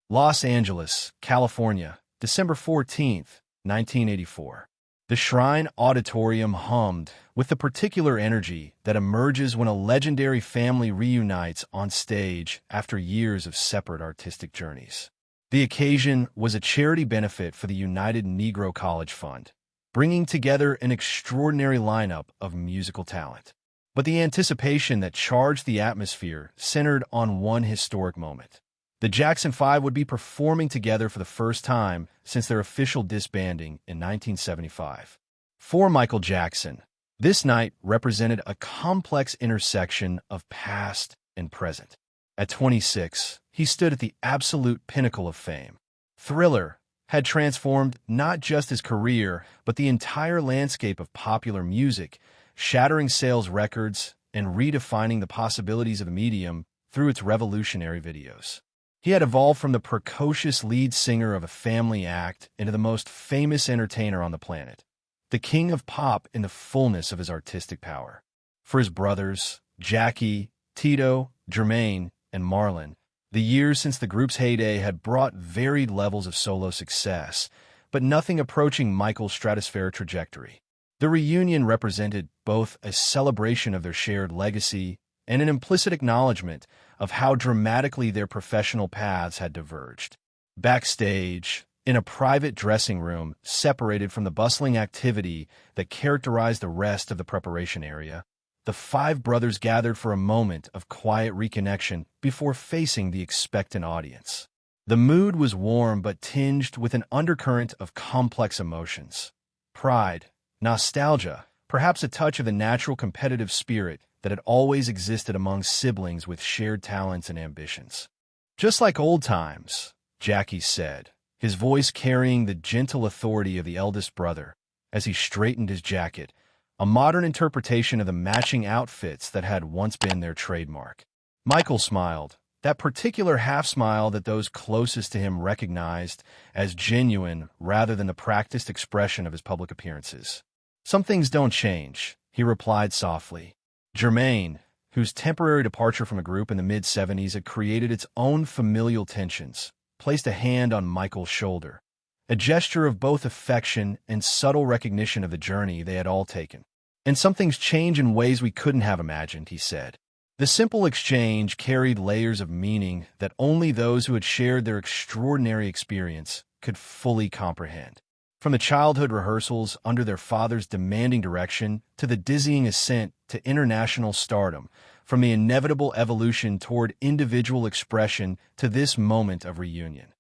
Los Angeles, California, December 14th, 1984. The Shrine Auditorium hummed with the particular energy that emerges when a legendary family reunites on stage after years of separate artistic journeys. The occasion was a charity benefit for the United Negro College Fund, bringing together an extraordinary lineup of musical talent. But the anticipation that charged the atmosphere centered on one historic moment. The Jackson Five would be performing together for the first time since their official disbanding in 1975. For Michael Jackson, this night represented a complex intersection of past and present. At 26, he stood at the absolute pinnacle of fame. Thriller had transformed not just his career, but the entire landscape of popular music, shattering sales records and redefining the possibilities of the medium through its revolutionary videos. He had evolved from the precocious lead singer of a family act into the most famous entertainer on the planet, the king of pop in the fullness of his artistic power. For his brothers, Jackie, Tito, Jermaine, and Marlon, the years since the group's heyday had brought varied levels of solo success, but nothing approaching Michael's stratospheric trajectory. The reunion represented both a celebration of their shared legacy and an implicit acknowledgement of how dramatically their professional paths had diverged. Backstage, in a private dressing room separated from the bustling activity that characterized the rest of the preparation area, the five brothers gathered for a moment of quiet reconnection before facing the expectant audience. The mood was warm but tinged with an undercurrent of complex emotions. Pride, nostalgia, perhaps a touch of the natural competitive spirit that had always existed among siblings with shared talents and ambitions. "Just like old times," Jackie said, his voice carrying the gentle authority of the eldest brother as he straightened his jacket, a modern interpretation of the matching outfits that had once been their trademark. Michael smiled, that particular half-smile that those closest to him recognized as genuine rather than the practiced expression of his public appearances. "Some things don't change," he replied softly. Jermaine, whose temporary departure from a group in the mid-70s had created its own familial tensions, placed a hand on Michael's shoulder, a gesture of both affection and subtle recognition of the journey they had all taken. "And some things change in ways we couldn't have imagined," he said. The simple exchange carried layers of meaning that only those who had shared their extraordinary experience could fully comprehend. From the childhood rehearsals under their father's demanding direction to the dizzying ascent to international stardom, from the inevitable evolution toward individual expression to this moment of reunion.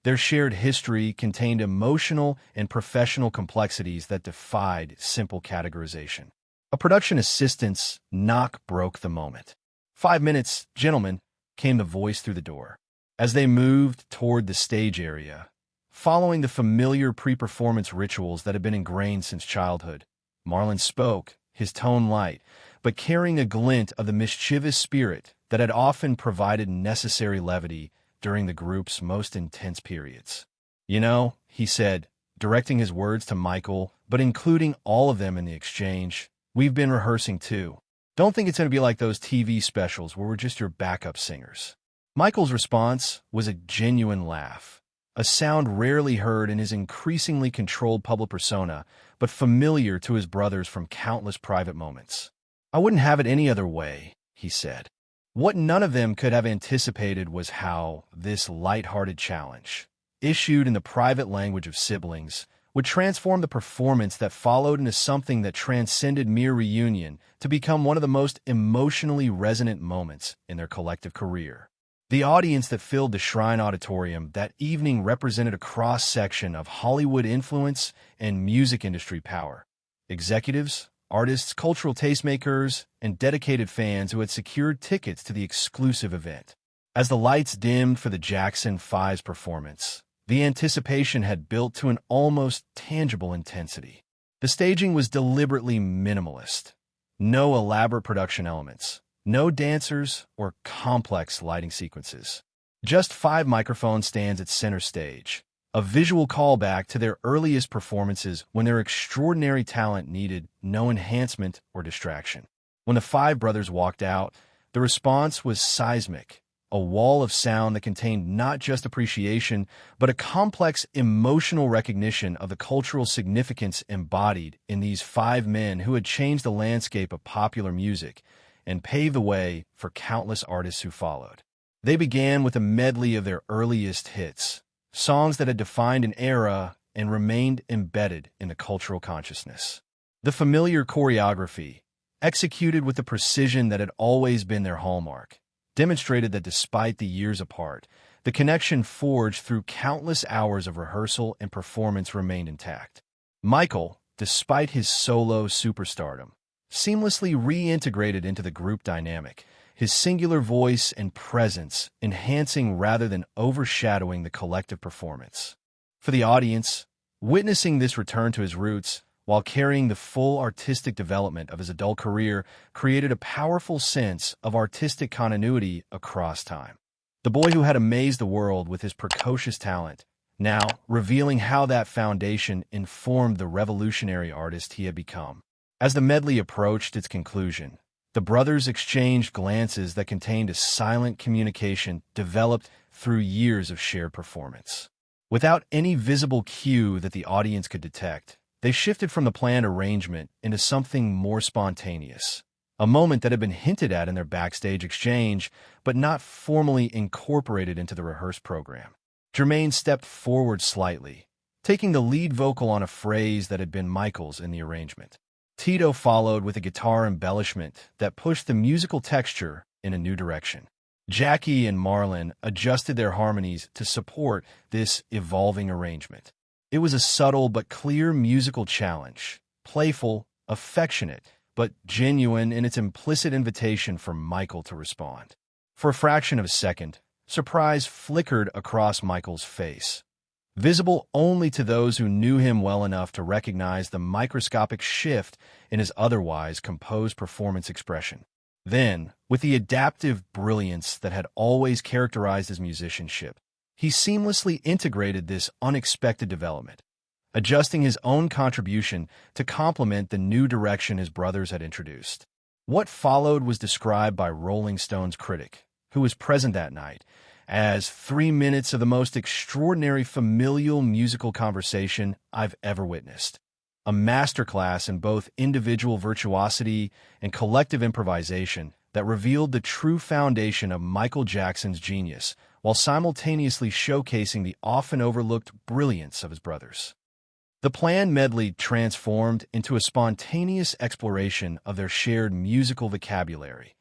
Their shared history contained emotional and professional complexities that defied simple categorization. A production assistant's knock broke the moment. "5 minutes, gentlemen," came the voice through the door. As they moved toward the stage area, following the familiar pre-performance rituals that had been ingrained since childhood, Marlon spoke, his tone light, but carrying a glint of the mischievous spirit that had often provided necessary levity during the group's most intense periods. "You know," he said, directing his words to Michael, but including all of them in the exchange, "we've been rehearsing too. Don't think it's going to be like those TV specials where we're just your backup singers." Michael's response was a genuine laugh, a sound rarely heard in his increasingly controlled public persona, but familiar to his brothers from countless private moments. "I wouldn't have it any other way," he said. What none of them could have anticipated was how this lighthearted challenge, issued in the private language of siblings, would transform the performance that followed into something that transcended mere reunion to become one of the most emotionally resonant moments in their collective career. The audience that filled the Shrine Auditorium that evening represented a cross-section of Hollywood influence and music industry power. Executives, artists, cultural tastemakers, and dedicated fans who had secured tickets to the exclusive event. As the lights dimmed for the Jackson 5's performance, the anticipation had built to an almost tangible intensity. The staging was deliberately minimalist. No elaborate production elements, no dancers or complex lighting sequences. Just 5 microphone stands at center stage, a visual callback to their earliest performances when their extraordinary talent needed no enhancement or distraction. When the 5 brothers walked out, the response was seismic, a wall of sound that contained not just appreciation, but a complex emotional recognition of the cultural significance embodied in these five men who had changed the landscape of popular music and paved the way for countless artists who followed. They began with a medley of their earliest hits, songs that had defined an era and remained embedded in the cultural consciousness. The familiar choreography, executed with the precision that had always been their hallmark, demonstrated that despite the years apart, the connection forged through countless hours of rehearsal and performance remained intact. Michael, despite his solo superstardom, seamlessly reintegrated into the group dynamic, his singular voice and presence enhancing rather than overshadowing the collective performance. For the audience, witnessing this return to his roots, while carrying the full artistic development of his adult career, created a powerful sense of artistic continuity across time. The boy who had amazed the world with his precocious talent, now revealing how that foundation informed the revolutionary artist he had become. As the medley approached its conclusion, the brothers exchanged glances that contained a silent communication developed through years of shared performance. Without any visible cue that the audience could detect, they shifted from the planned arrangement into something more spontaneous, a moment that had been hinted at in their backstage exchange, but not formally incorporated into the rehearsed program. Jermaine stepped forward slightly, taking the lead vocal on a phrase that had been Michael's in the arrangement. Tito followed with a guitar embellishment that pushed the musical texture in a new direction. Jackie and Marlon adjusted their harmonies to support this evolving arrangement. It was a subtle but clear musical challenge, playful, affectionate, but genuine in its implicit invitation for Michael to respond. For a fraction of a second, surprise flickered across Michael's face, visible only to those who knew him well enough to recognize the microscopic shift in his otherwise composed performance expression. Then, with the adaptive brilliance that had always characterized his musicianship, he seamlessly integrated this unexpected development, adjusting his own contribution to complement the new direction his brothers had introduced. What followed was described by Rolling Stone's critic, who was present that night, as 3 minutes of the most extraordinary familial musical conversation I've ever witnessed. A masterclass in both individual virtuosity and collective improvisation that revealed the true foundation of Michael Jackson's genius, while simultaneously showcasing the often overlooked brilliance of his brothers. The planned medley transformed into a spontaneous exploration of their shared musical vocabulary,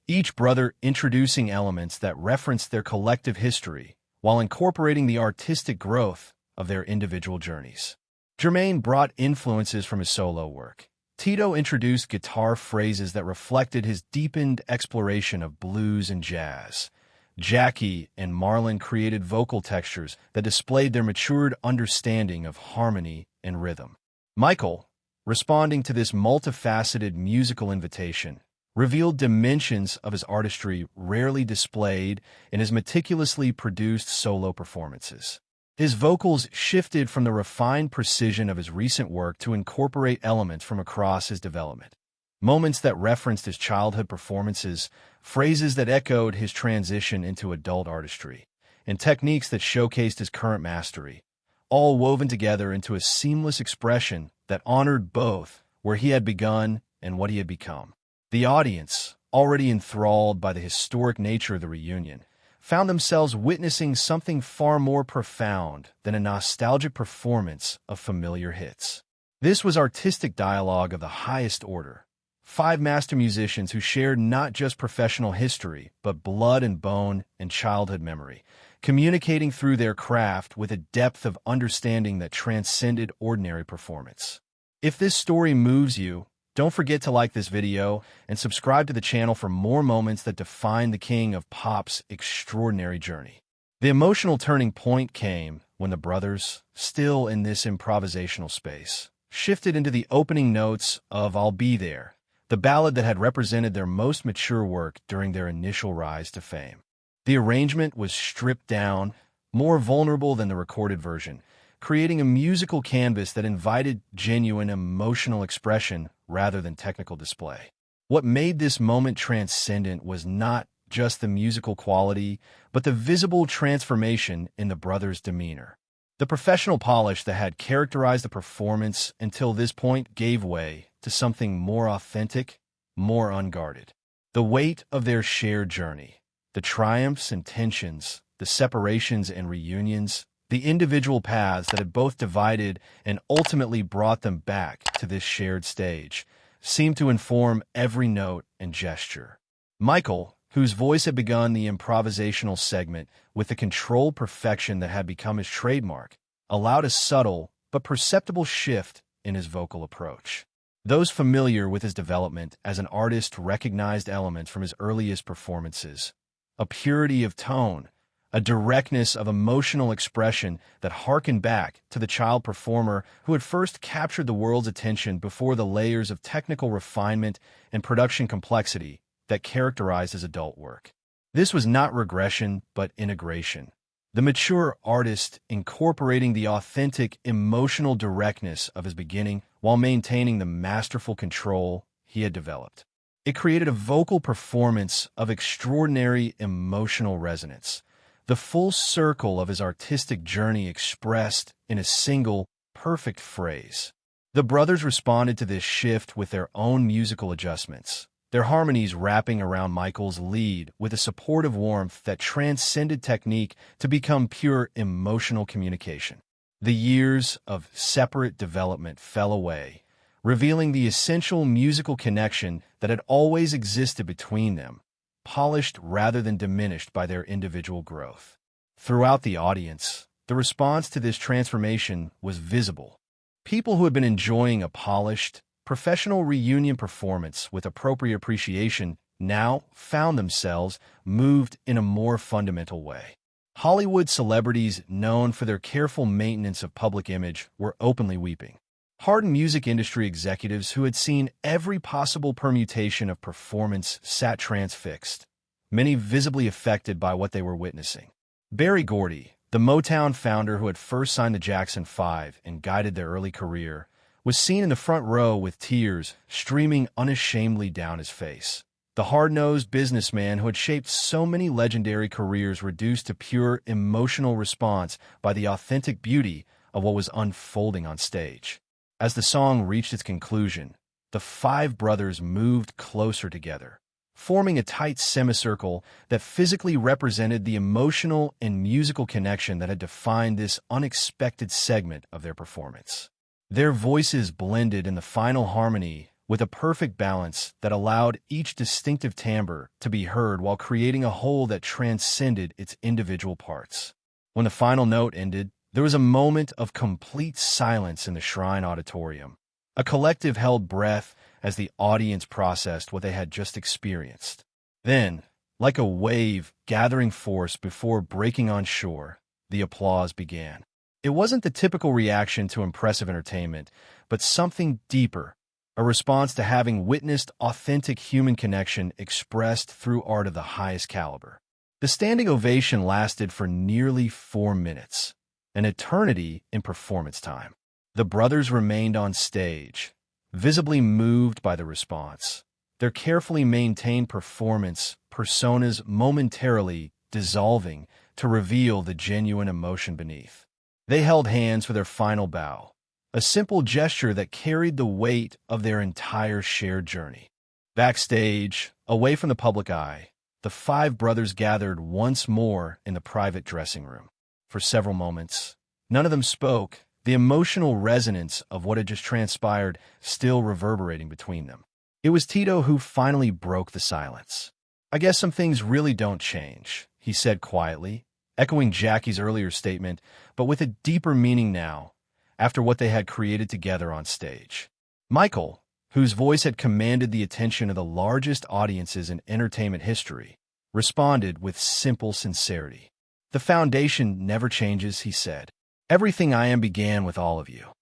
each brother introducing elements that referenced their collective history while incorporating the artistic growth of their individual journeys. Jermaine brought influences from his solo work. Tito introduced guitar phrases that reflected his deepened exploration of blues and jazz. Jackie and Marlon created vocal textures that displayed their matured understanding of harmony and rhythm. Michael, responding to this multifaceted musical invitation, revealed dimensions of his artistry rarely displayed in his meticulously produced solo performances. His vocals shifted from the refined precision of his recent work to incorporate elements from across his development. Moments that referenced his childhood performances, phrases that echoed his transition into adult artistry, and techniques that showcased his current mastery, all woven together into a seamless expression that honored both where he had begun and what he had become. The audience, already enthralled by the historic nature of the reunion, found themselves witnessing something far more profound than a nostalgic performance of familiar hits. This was artistic dialogue of the highest order. 5 master musicians who shared not just professional history, but blood and bone and childhood memory, communicating through their craft with a depth of understanding that transcended ordinary performance. If this story moves you, don't forget to like this video and subscribe to the channel for more moments that define the king of pop's extraordinary journey. The emotional turning point came when the brothers, still in this improvisational space, shifted into the opening notes of I'll Be There, the ballad that had represented their most mature work during their initial rise to fame. The arrangement was stripped down, more vulnerable than the recorded version, creating a musical canvas that invited genuine emotional expression rather than technical display. What made this moment transcendent was not just the musical quality, but the visible transformation in the brothers' demeanor. The professional polish that had characterized the performance until this point gave way to something more authentic, more unguarded. The weight of their shared journey, the triumphs and tensions, the separations and reunions, the individual paths that had both divided and ultimately brought them back to this shared stage, seemed to inform every note and gesture. Michael, whose voice had begun the improvisational segment with the controlled perfection that had become his trademark, allowed a subtle but perceptible shift in his vocal approach. Those familiar with his development as an artist recognized elements from his earliest performances: a purity of tone, a directness of emotional expression that harkened back to the child performer who had first captured the world's attention before the layers of technical refinement and production complexity that characterized his adult work. This was not regression, but integration. The mature artist incorporating the authentic, emotional directness of his beginning while maintaining the masterful control he had developed. It created a vocal performance of extraordinary emotional resonance, the full circle of his artistic journey expressed in a single, perfect phrase. The brothers responded to this shift with their own musical adjustments, their harmonies wrapping around Michael's lead with a supportive warmth that transcended technique to become pure emotional communication. The years of separate development fell away, revealing the essential musical connection that had always existed between them, polished rather than diminished by their individual growth. Throughout the audience, the response to this transformation was visible. People who had been enjoying a polished, professional reunion performance with appropriate appreciation now found themselves moved in a more fundamental way. Hollywood celebrities known for their careful maintenance of public image were openly weeping. Hardened music industry executives who had seen every possible permutation of performance sat transfixed, many visibly affected by what they were witnessing. Berry Gordy, the Motown founder who had first signed the Jackson 5 and guided their early career, was seen in the front row with tears streaming unashamedly down his face. The hard-nosed businessman who had shaped so many legendary careers reduced to pure emotional response by the authentic beauty of what was unfolding on stage. As the song reached its conclusion, the five brothers moved closer together, forming a tight semicircle that physically represented the emotional and musical connection that had defined this unexpected segment of their performance. Their voices blended in the final harmony with a perfect balance that allowed each distinctive timbre to be heard while creating a whole that transcended its individual parts. When the final note ended, there was a moment of complete silence in the Shrine Auditorium. A collective held breath as the audience processed what they had just experienced. Then, like a wave gathering force before breaking on shore, the applause began. It wasn't the typical reaction to impressive entertainment, but something deeper, a response to having witnessed authentic human connection expressed through art of the highest caliber. The standing ovation lasted for nearly 4 minutes, an eternity in performance time. The brothers remained on stage, visibly moved by the response, their carefully maintained performance personas momentarily dissolving to reveal the genuine emotion beneath. They held hands for their final bow, a simple gesture that carried the weight of their entire shared journey. Backstage, away from the public eye, the five brothers gathered once more in the private dressing room. For several moments, none of them spoke, the emotional resonance of what had just transpired still reverberating between them. It was Tito who finally broke the silence. "I guess some things really don't change," he said quietly, echoing Jackie's earlier statement, but with a deeper meaning now, after what they had created together on stage. Michael, whose voice had commanded the attention of the largest audiences in entertainment history, responded with simple sincerity. "The foundation never changes," he said. "Everything I am began with all of you."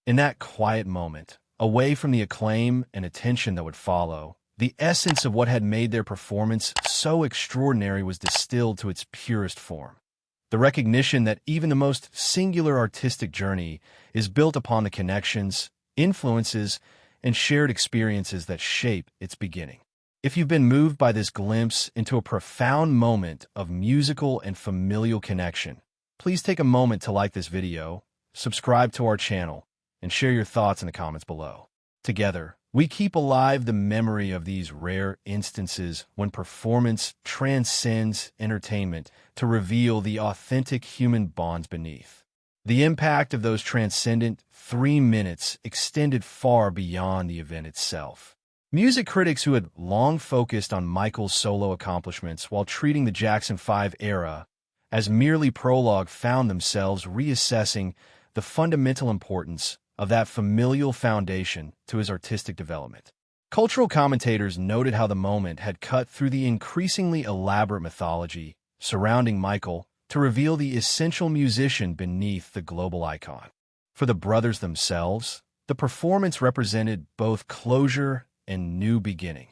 In that quiet moment, away from the acclaim and attention that would follow, the essence of what had made their performance so extraordinary was distilled to its purest form. The recognition that even the most singular artistic journey is built upon the connections, influences, and shared experiences that shape its beginning. If you've been moved by this glimpse into a profound moment of musical and familial connection, please take a moment to like this video, subscribe to our channel, and share your thoughts in the comments below. Together, we keep alive the memory of these rare instances when performance transcends entertainment to reveal the authentic human bonds beneath. The impact of those transcendent 3 minutes extended far beyond the event itself. Music critics who had long focused on Michael's solo accomplishments while treating the Jackson 5 era as merely prologue found themselves reassessing the fundamental importance of that familial foundation to his artistic development. Cultural commentators noted how the moment had cut through the increasingly elaborate mythology surrounding Michael to reveal the essential musician beneath the global icon. For the brothers themselves, the performance represented both closure and new beginning,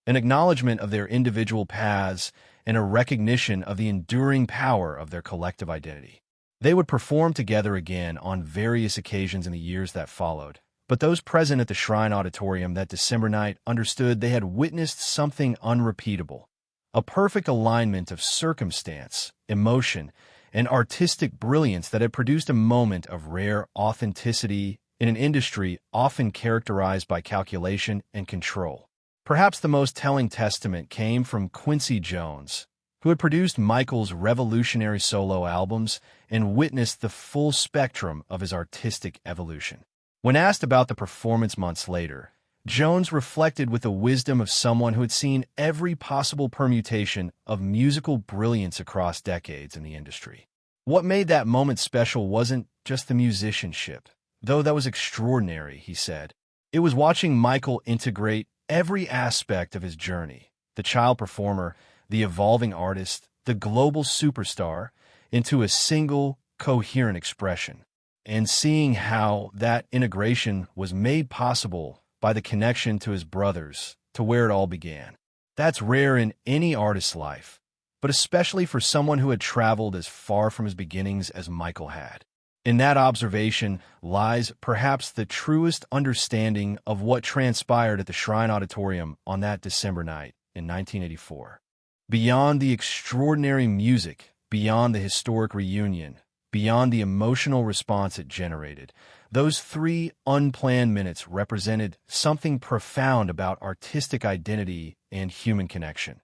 an acknowledgement of their individual paths and a recognition of the enduring power of their collective identity. They would perform together again on various occasions in the years that followed, but those present at the Shrine Auditorium that December night understood they had witnessed something unrepeatable, a perfect alignment of circumstance, emotion, and artistic brilliance that had produced a moment of rare authenticity in an industry often characterized by calculation and control. Perhaps the most telling testament came from Quincy Jones, who had produced Michael's revolutionary solo albums and witnessed the full spectrum of his artistic evolution. When asked about the performance months later, Jones reflected with the wisdom of someone who had seen every possible permutation of musical brilliance across decades in the industry. What made that moment special wasn't just the musicianship, though that was extraordinary, he said. It was watching Michael integrate every aspect of his journey, the child performer, the evolving artist, the global superstar, into a single, coherent expression, and seeing how that integration was made possible by the connection to his brothers, to where it all began. That's rare in any artist's life, but especially for someone who had traveled as far from his beginnings as Michael had. In that observation lies perhaps the truest understanding of what transpired at the Shrine Auditorium on that December night in 1984. Beyond the extraordinary music, beyond the historic reunion, beyond the emotional response it generated, those 3 unplanned minutes represented something profound about artistic identity and human connection.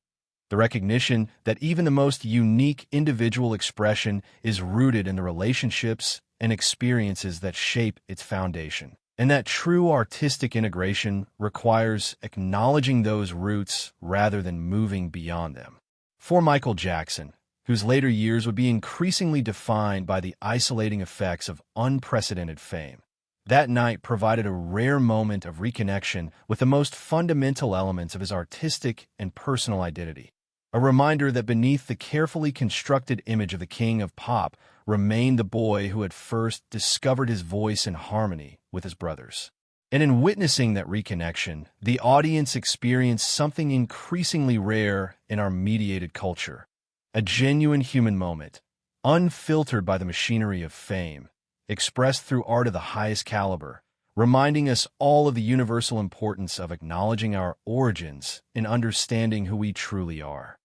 The recognition that even the most unique individual expression is rooted in the relationships and experiences that shape its foundation, and that true artistic integration requires acknowledging those roots rather than moving beyond them. For Michael Jackson, whose later years would be increasingly defined by the isolating effects of unprecedented fame, that night provided a rare moment of reconnection with the most fundamental elements of his artistic and personal identity. A reminder that beneath the carefully constructed image of the king of pop remained the boy who had first discovered his voice in harmony with his brothers. And in witnessing that reconnection, the audience experienced something increasingly rare in our mediated culture, a genuine human moment, unfiltered by the machinery of fame, expressed through art of the highest caliber, reminding us all of the universal importance of acknowledging our origins and understanding who we truly are.